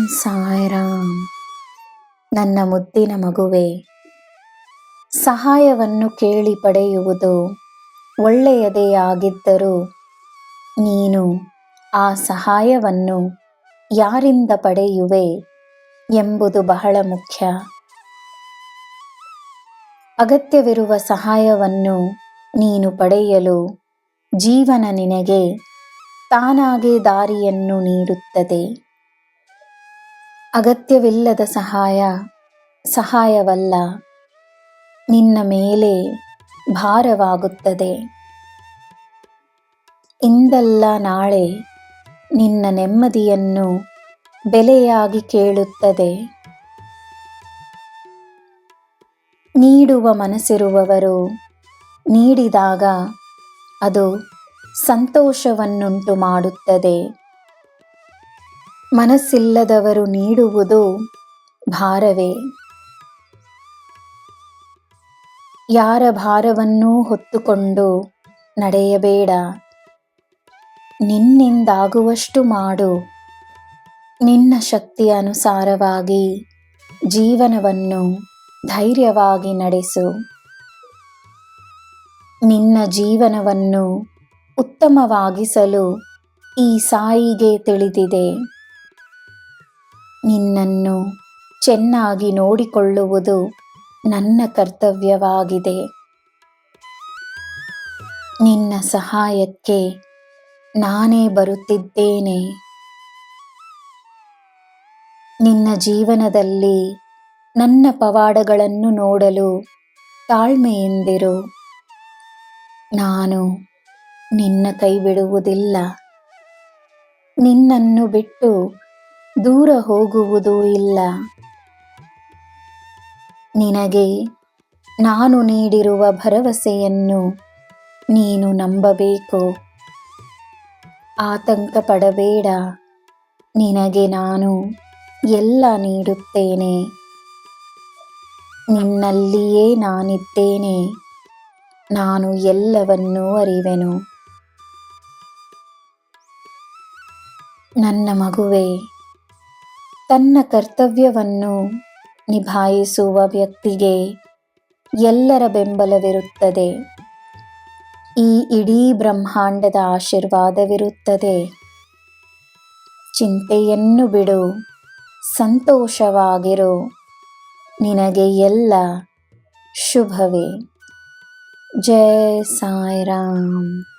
ಸಾಯಿರಾಮ್. ನನ್ನ ಮುದ್ದಿನ ಮಗುವೆ, ಸಹಾಯವನ್ನು ಕೇಳಿ ಪಡೆಯುವುದು ಒಳ್ಳೆಯದೇ ಆಗಿದ್ದರೂ ನೀನು ಆ ಸಹಾಯವನ್ನು ಯಾರಿಂದ ಪಡೆಯುವೆ ಎಂಬುದು ಬಹಳ ಮುಖ್ಯ. ಅಗತ್ಯವಿರುವ ಸಹಾಯವನ್ನು ನೀನು ಪಡೆಯಲು ಜೀವನ ನಿನಗೆ ತಾನಾಗೇ ದಾರಿಯನ್ನು ನೀಡುತ್ತದೆ. ಅಗತ್ಯವಿಲ್ಲದ ಸಹಾಯವಲ್ಲ, ನಿನ್ನ ಮೇಲೆ ಭಾರವಾಗುತ್ತದೆ. ಇಂದಲ್ಲ ನಾಳೆ ನಿನ್ನ ನೆಮ್ಮದಿಯನ್ನು ಬೆಲೆಯಾಗಿ ಕೇಳುತ್ತದೆ. ನೀಡುವ ಮನಸ್ಸಿರುವವರು ನೀಡಿದಾಗ ಅದು ಸಂತೋಷವನ್ನುಂಟು ಮಾಡುತ್ತದೆ. ಮನಸ್ಸಿಲ್ಲದವರು ನೀಡುವುದು ಭಾರವೇ. ಯಾರ ಭಾರವನ್ನೂ ಹೊತ್ತುಕೊಂಡು ನಡೆಯಬೇಡ. ನಿನ್ನಿಂದಾಗುವಷ್ಟು ಮಾಡು. ನಿನ್ನ ಶಕ್ತಿಯ ಅನುಸಾರವಾಗಿ ಜೀವನವನ್ನು ಧೈರ್ಯವಾಗಿ ನಡೆಸು. ನಿನ್ನ ಜೀವನವನ್ನು ಉತ್ತಮವಾಗಿಸಲು ಈ ಸಾಯಿಗೆ ತಿಳಿದಿದೆ. ನಿನ್ನನ್ನು ಚೆನ್ನಾಗಿ ನೋಡಿಕೊಳ್ಳುವುದು ನನ್ನ ಕರ್ತವ್ಯವಾಗಿದೆ. ನಿನ್ನ ಸಹಾಯಕ್ಕೆ ನಾನೇ ಬರುತ್ತಿದ್ದೇನೆ. ನಿನ್ನ ಜೀವನದಲ್ಲಿ ನನ್ನ ಪವಾಡಗಳನ್ನು ನೋಡಲು ತಾಳ್ಮೆಯಿಂದಿರು. ನಾನು ನಿನ್ನ ಕೈ ಬಿಡುವುದಿಲ್ಲ. ನಿನ್ನನ್ನು ಬಿಟ್ಟು ದೂರ ಹೋಗುವುದೂ ಇಲ್ಲ. ನಿನಗೆ ನಾನು ನೀಡಿರುವ ಭರವಸೆಯನ್ನು ನೀನು ನಂಬಬೇಕು. ಆತಂಕ ಪಡಬೇಡ. ನಿನಗೆ ನಾನು ಎಲ್ಲ ನೀಡುತ್ತೇನೆ. ನಿನ್ನಲ್ಲಿಯೇ ನಾನಿದ್ದೇನೆ. ನಾನು ಎಲ್ಲವನ್ನೂ ಅರಿವೆನು. ನನ್ನ ಮಗುವೆ, ತನ್ನ ಕರ್ತವ್ಯವನ್ನು ನಿಭಾಯಿಸುವ ವ್ಯಕ್ತಿಗೆ ಎಲ್ಲರ ಬೆಂಬಲವಿರುತ್ತದೆ. ಈ ಇಡೀ ಬ್ರಹ್ಮಾಂಡದ ಆಶೀರ್ವಾದವಿರುತ್ತದೆ. ಚಿಂತೆಯನ್ನು ಬಿಡು, ಸಂತೋಷವಾಗಿರು. ನಿನಗೆ ಎಲ್ಲ ಶುಭವೇ. ಜೈ ಸಾಯಿರಾಮ್.